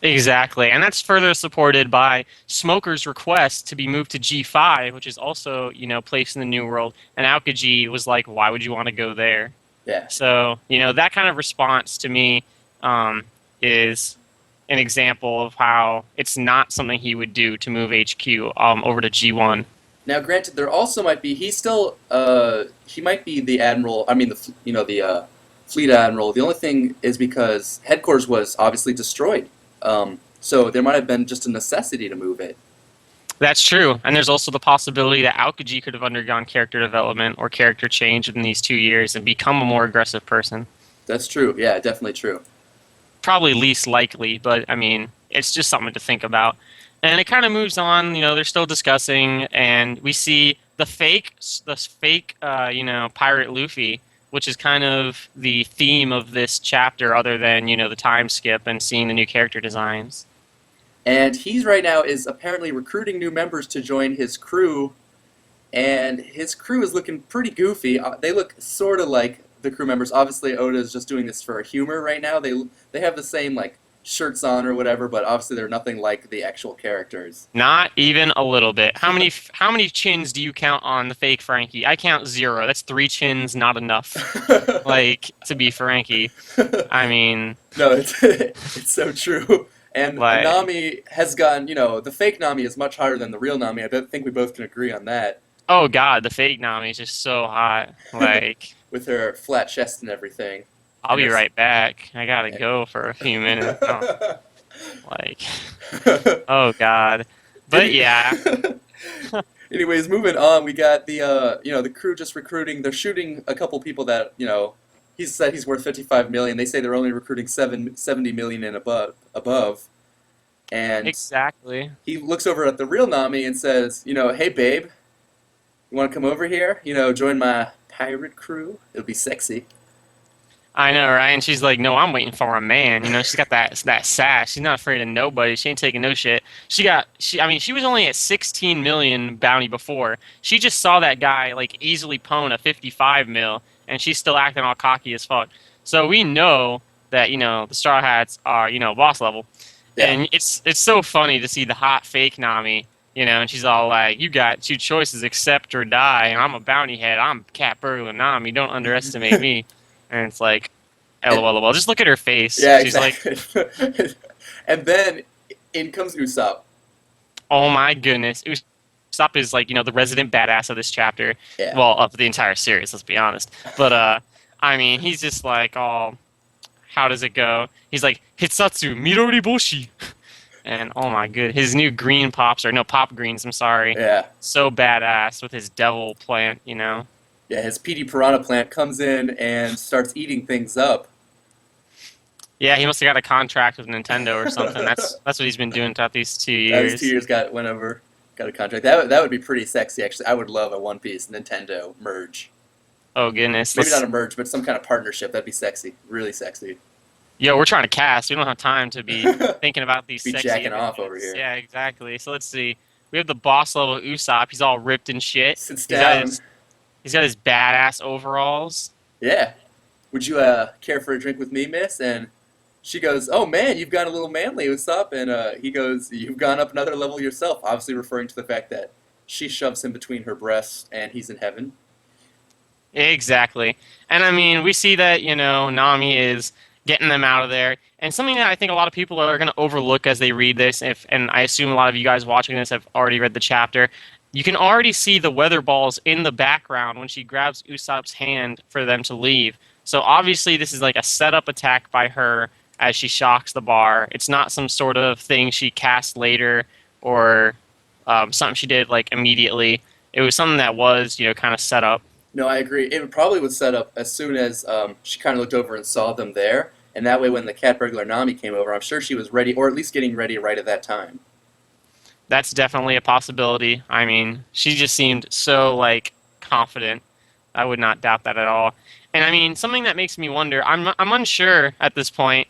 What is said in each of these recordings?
Exactly, and that's further supported by Smoker's request to be moved to G5, which is also, placed in the New World, and Aokiji was like, why would you want to go there? Yeah. So, that kind of response to me is an example of how it's not something he would do to move HQ over to G1. Now, granted, there also might be he might be the admiral. I mean, the fleet admiral. The only thing is because headquarters was obviously destroyed, so there might have been just a necessity to move it. That's true, and there's also the possibility that Aokiji could have undergone character development or character change in these 2 years and become a more aggressive person. That's true. Yeah, definitely true. Probably least likely, but I mean, it's just something to think about. And it kind of moves on. They're still discussing, and we see the fake, pirate Luffy, which is kind of the theme of this chapter, other than the time skip and seeing the new character designs. And he's right now is apparently recruiting new members to join his crew, and his crew is looking pretty goofy. They look sort of like the crew members. Obviously, Oda is just doing this for humor right now. They have the same like shirts on or whatever, but obviously they're nothing like the actual characters. Not even a little bit. How many chins do you count on the fake Frankie? I count 0. That's 3 chins, not enough. Like to be Frankie. I mean, No, it's so true. And like, Nami has gotten, the fake Nami is much hotter than the real Nami. Think we both can agree on that. oh god, the fake Nami is just so hot. Like, With her flat chest and everything. I'll And be her. right back. I gotta go for a few minutes. Oh, like, oh god. But yeah, Anyways, moving on, we got the crew just recruiting. They're shooting a couple people that he said he's worth 55 million. They say they're only recruiting 70 million and above. And exactly. he looks over at the real Nami and says, hey babe, you want to come over here? Join my pirate crew. It'll be sexy. I know, right? And she's like, "No, I'm waiting for a man." She's got that sass. She's not afraid of nobody. She ain't taking no shit. I mean, she was only at 16 million bounty before. She just saw that guy like easily pwn a 55 mil, and she's still acting all cocky as fuck. So we know that the Straw Hats are boss level, Yeah. and it's so funny to see the hot fake Nami. And she's all like, "You got two choices: accept or die." And I'm a bounty head. I'm Cat Burglar Nami. Don't underestimate me. And it's like, LOL. Just look at her face. Yeah, She's like, exactly. And then in comes Usopp. oh my goodness. Usopp is like, the resident badass of this chapter. Yeah. Well, of the entire series, let's be honest. But, I mean, he's just like, oh, how does it go? He's like, Hitsatsu, Midori Boshi. And, oh my good, his new green pops, or no, pop greens, I'm sorry. Yeah. So badass with his devil plant. Yeah, his PD Piranha plant comes in and starts eating things up. Yeah, he must have got a contract with Nintendo or something. That's what he's been doing throughout these 2 That was years. 2 years went over, got a contract. That would be pretty sexy actually. I would love a One Piece Nintendo merge. Oh goodness. Maybe not a merge, but some kind of partnership. That'd be sexy, really sexy. Yo, we're trying to cast. We don't have time to be thinking about these Be sexy jacking off images. over here. Yeah, exactly. So let's see. We have the boss level Usopp. He's all ripped and shit. Sits He's got down. his badass overalls. Yeah. Would you care for a drink with me, miss? And she goes, "Oh man, you've got a little manly, Usopp." And he goes, "You've gone up another level yourself." Obviously referring to the fact that she shoves him between her breasts and he's in heaven. Exactly. And I mean, we see that, Nami is getting them out of there. And something that I think a lot of people are going to overlook as they read this, and I assume a lot of you guys watching this have already read the chapter, you can already see the weather balls in the background when she grabs Usopp's hand for them to leave. So obviously this is like a setup attack by her as she shocks the bar. It's not some sort of thing she cast later or something she did like immediately. It was something that was, kind of set up. No, I agree. It probably was set up as soon as she kind of looked over and saw them there. And that way when the cat burglar Nami came over, I'm sure she was ready, or at least getting ready right at that time. That's definitely a possibility. I mean, she just seemed so, like, confident. I would not doubt that at all. And I mean, something that makes me wonder, I'm unsure at this point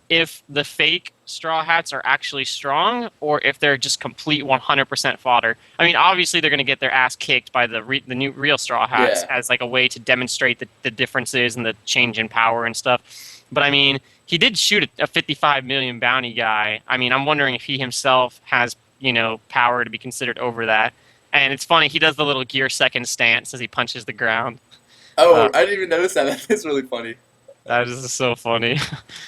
if the fake Straw Hats are actually strong or if they're just complete 100% fodder. I mean, obviously they're going to get their ass kicked by the new real Straw Hats Yeah. as like a way to demonstrate the differences and the change in power and stuff. But I mean, he did shoot a 55 million bounty guy. I mean, I'm wondering if he himself has, power to be considered over that. And it's funny, he does the little gear second stance as he punches the ground. Oh, Uh, I didn't even notice that. That is really funny. that is so funny.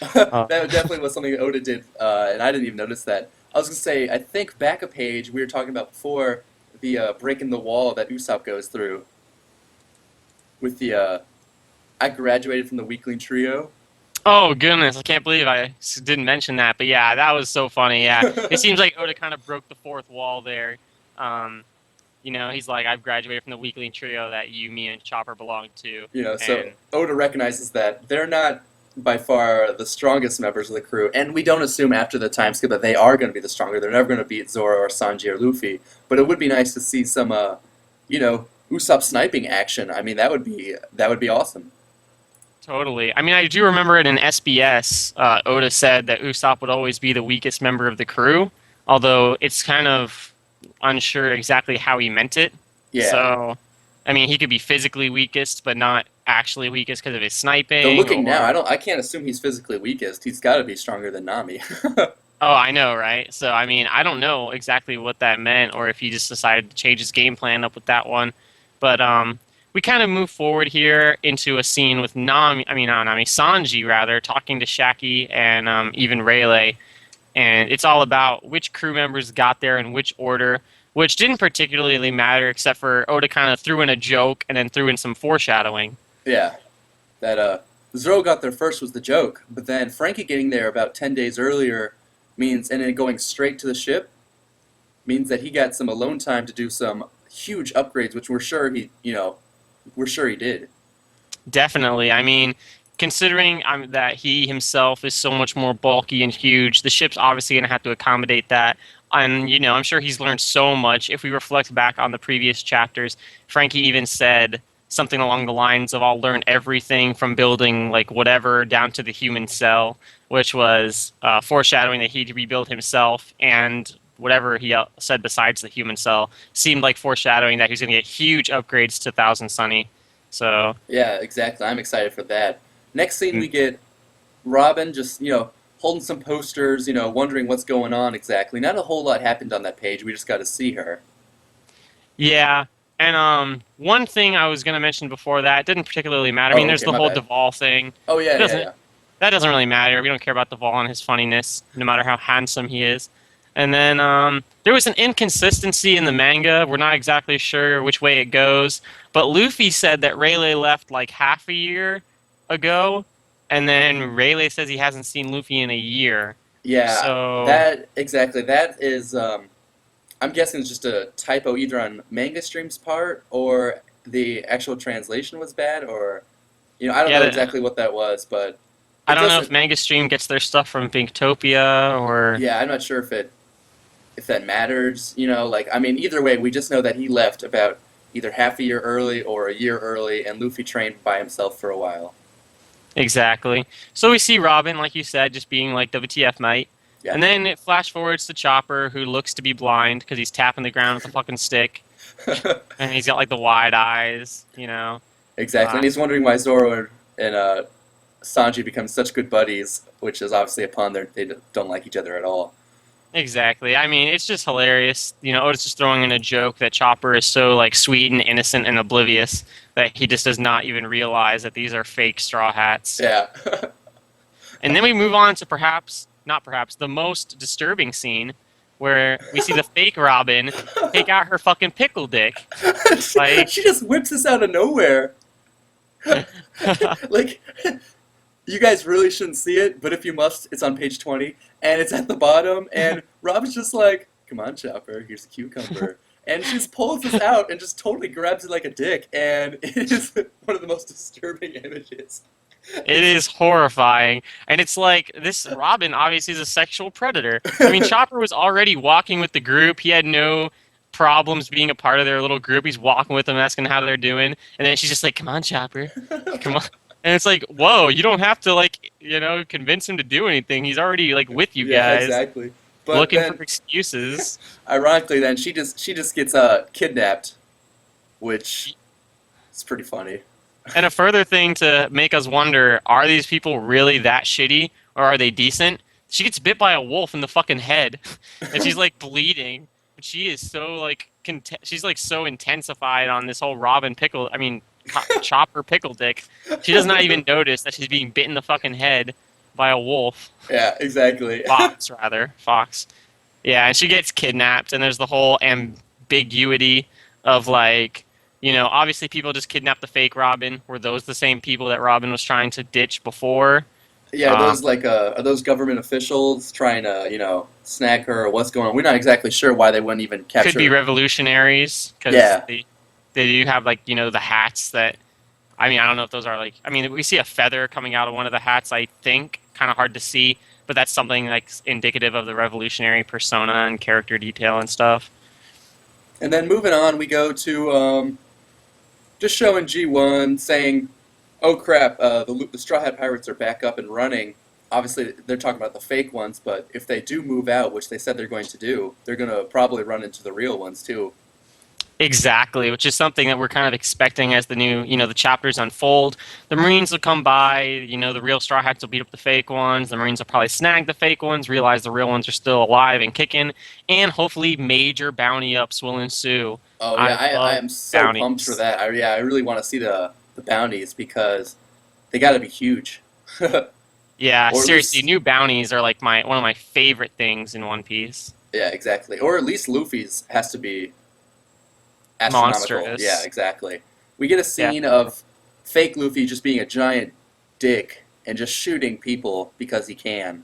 That Uh, definitely was something Oda did, and I didn't even notice that. I was gonna say, I think back a page we were talking about before the breaking the wall that Usopp goes through with the I graduated from the weakling trio. oh goodness, I can't believe didn't mention that. But yeah, that was so funny. Yeah, it seems like Oda kind of broke the fourth wall there. Um, he's like, I've graduated from the weekly trio that you, me, and Chopper belong to, So and Oda recognizes that they're not by far the strongest members of the crew, and we don't assume after the time skip that they are going to be the stronger. They're never going to beat Zoro or Sanji or Luffy, but it would be nice to see some, Usopp sniping action. I mean, that would be awesome. totally. I mean, I do remember it in SBS. Oda said that Usopp would always be the weakest member of the crew, although it's kind of unsure exactly how he meant it. Yeah. So, I mean, he could be physically weakest, but not actually weakest because of his Though sniping, looking now, or I can't assume he's physically weakest. He's got to be stronger than Nami. oh, I know, right? So, I mean, I don't know exactly what that meant, or if he just decided to change his game plan up with that one. But we kind of move forward here into a scene with not Nami, Sanji rather, talking to Shaki and even Rayleigh, and it's all about which crew members got there in which order, which didn't particularly matter, except for Oda kind of threw in a joke and then threw in some foreshadowing. Yeah, that Zoro got there first was the joke, but then Frankie getting there about 10 days earlier means, and then going straight to the ship means that he got some alone time to do some huge upgrades, which we're sure he did. Definitely. I mean, considering that he himself is so much more bulky and huge, the ship's obviously going to have to accommodate that. And, I'm sure he's learned so much. If we reflect back on the previous chapters, Frankie even said something along the lines of, I'll learn everything from building, like, whatever down to the human cell, which was foreshadowing that he'd rebuild himself, and whatever he said besides the human cell seemed like foreshadowing that he's going to get huge upgrades to Thousand Sunny. So, Yeah, exactly. I'm excited for that. Next scene, mm, we get Robin just, holding some posters, wondering what's going on exactly. Not a whole lot happened on that page. We just got to see her. yeah. And one thing I was going to mention before that didn't particularly matter. I mean, Oh, there's okay, the my whole bad. Duvall thing. Oh, It yeah, yeah, doesn't yeah. that doesn't really matter. We don't care about Duvall and his funniness, no matter how handsome he is. And then there was an inconsistency in the manga. We're not exactly sure which way it goes, but Luffy said that Rayleigh left like half a year ago, and then Rayleigh says he hasn't seen Luffy in a year. Yeah, So that, exactly. That is, I'm guessing it's just a typo either on Manga Stream's part or the actual translation was bad or, I don't yeah, know exactly what that was, but I it don't know if doesn't, Manga Stream gets their stuff from Binktopia or yeah, I'm not sure if that matters, like, I mean, either way, we just know that he left about either half a year early or a year early, and Luffy trained by himself for a while. exactly. So we see Robin, like you said, just being like WTF mate. Yeah. And then it flash forwards to Chopper, who looks to be blind because he's tapping the ground with a fucking stick, and he's got like the wide eyes. Exactly, Uh, and he's wondering why Zoro and Sanji become such good buddies, which is obviously a pun. They don't like each other at all. exactly. I mean, it's just hilarious. Otis just throwing in a joke that Chopper is so like sweet and innocent and oblivious that he just does not even realize that these are fake Straw Hats. Yeah. And then we move on to not perhaps, the most disturbing scene where we see the fake Robin take out her fucking Pickle Dick. Like, She just whips this out of nowhere. Like, you guys really shouldn't see it, but if you must, it's on page 20, and it's at the bottom, and Robin's just like, come on, Chopper, here's a cucumber. And she just pulls this out and just totally grabs it like a dick, and it is one of the most disturbing images. it is horrifying. And it's like, this Robin obviously is a sexual predator. I mean, Chopper was already walking with the group. He had no problems being a part of their little group. He's walking with them, asking how they're doing. And then she's just like, come on, Chopper. Come on. And it's like, whoa, you don't have to, like, convince him to do anything. He's already, like, with you Yeah, guys, exactly. But looking then, for excuses. ironically, then she just gets kidnapped, which is pretty funny. And a further thing to make us wonder, are these people really that shitty? or are they decent? She gets bit by a wolf in the fucking head, and she's like bleeding. But she is so like she's like so intensified on this whole Robin Pickle. I mean, Chopper Pickle Dick. She does not even notice that she's being bit in the fucking head by a wolf. Yeah, exactly. Fox, rather. Fox. Yeah, and she gets kidnapped, and there's the whole ambiguity of like, obviously people just kidnapped the fake Robin. Were those the same people that Robin was trying to ditch before? Yeah, are those government officials trying to, snag her or what's going on? We're not exactly sure why they wouldn't even capture Could be her. revolutionaries because Yeah. they do have like the hats that. I mean, I don't know if those are like. I mean, we see a feather coming out of one of the hats. I think kind of hard to see, but that's something like indicative of the revolutionary persona and character detail and stuff. And then moving on, we go to just showing G1 saying, "Oh crap, the Straw Hat Pirates are back up and running." Obviously, they're talking about the fake ones, but if they do move out, which they said they're going to do, they're going to probably run into the real ones too. Exactly, which is something that we're kind of expecting as the new, the chapters unfold. The Marines will come by, the real Straw Hats will beat up the fake ones. The Marines will probably snag the fake ones, realize the real ones are still alive and kicking, and hopefully major bounty ups will ensue. Oh yeah, I I love am so bounties. pumped for that. I really want to see the bounties because they got to be huge. Yeah, Or at seriously, least, new bounties are like one of my favorite things in One Piece. yeah, exactly. Or at least Luffy's has to be astronomical. Yeah, Monstrous. exactly. We get a Yeah. scene of fake Luffy just being a giant dick and just shooting people because he can. Uh,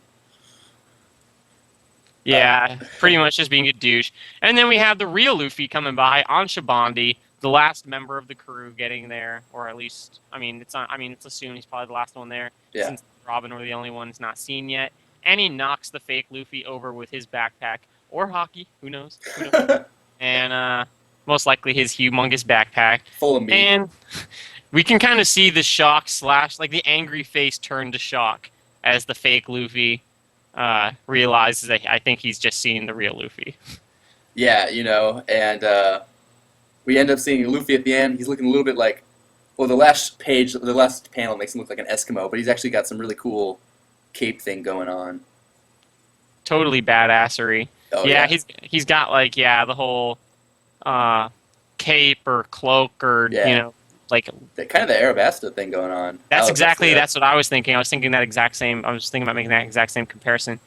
Yeah, pretty much just being a douche. And then we have the real Luffy coming by on Shabandi, the last member of the crew getting there, or at least, I mean, it's not, I mean, it's assumed he's probably the last one there, yeah. since Robin were the only ones not seen yet. And he knocks the fake Luffy over with his backpack or hockey, who knows? Who knows? And most likely his humongous backpack. Full of meat. And we can kind of see the shock slash, like the angry face turn to shock as the fake Luffy realizes that I think he's just seen the real Luffy. Yeah, and we end up seeing Luffy at the end. He's looking a little bit like, well, the last panel makes him look like an Eskimo, but he's actually got some really cool cape thing going on. Totally badassery. Oh Yeah, yeah, he's got like the whole cape or cloak or yeah. like Kind of the Arabasta thing going on. that's Alex, exactly yeah. that's what I was thinking. I was thinking that exact same. I was thinking about making that exact same comparison.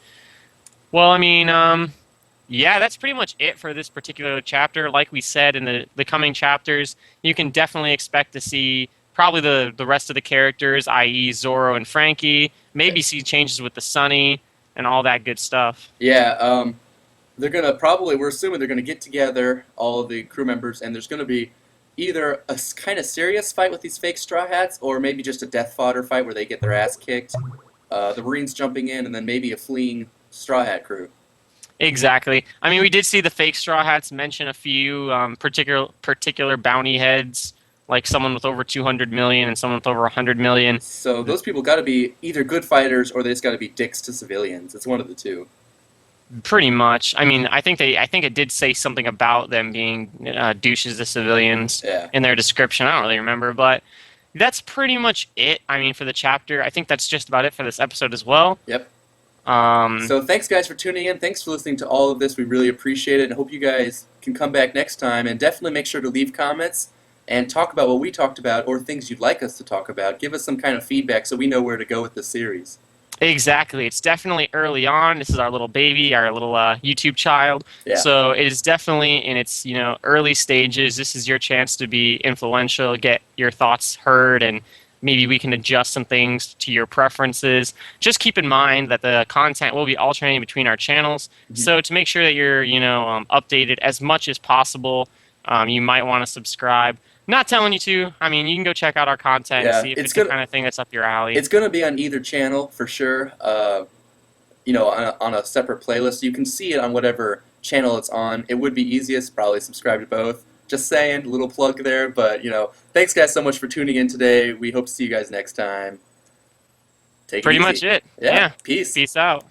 Well, I mean, yeah, that's pretty much it for this particular chapter. Like we said, in the coming chapters, you can definitely expect to see probably the rest of the characters, i.e. Zoro and Frankie, maybe see changes with the Sunny and all that good stuff. Yeah, we're assuming they're gonna get together, all of the crew members, and there's gonna be either a kind of serious fight with these fake Straw Hats, or maybe just a death fodder fight where they get their ass kicked. The Marines jumping in, and then maybe a fleeing Straw Hat crew. Exactly. I mean, we did see the fake Straw Hats mention a few particular bounty heads, like someone with over 200 million and someone with over 100 million. So those people got to be either good fighters or they just got to be dicks to civilians. It's one of the two. Pretty much. I mean, I think it did say something about them being douches to civilians Yeah. in their description. I don't really remember, but that's pretty much it. I mean, for the chapter, I think that's just about it for this episode as well. Yep. Um, So thanks, guys, for tuning in. Thanks for listening to all of this. We really appreciate it, and hope you guys can come back next time. And definitely make sure to leave comments and talk about what we talked about or things you'd like us to talk about. Give us some kind of feedback so we know where to go with the series. Exactly. It's definitely early on. This is our little baby, our little YouTube child. Yeah. So it is definitely in its early stages. This is your chance to be influential, get your thoughts heard, and maybe we can adjust some things to your preferences. Just keep in mind that the content will be alternating between our channels. Mhm. So to make sure that you're updated as much as possible, you might want to subscribe. Not telling you to. I mean, you can go check out our content Yeah, and see if it's the kind of thing that's up your alley. It's going to be on either channel for sure. On a separate playlist. You can see it on whatever channel it's on. It would be easiest, probably subscribe to both. Just saying, little plug there. But, thanks guys so much for tuning in today. We hope to see you guys next time. Take it Pretty easy. much it. Yeah. Yeah. Peace. Peace out.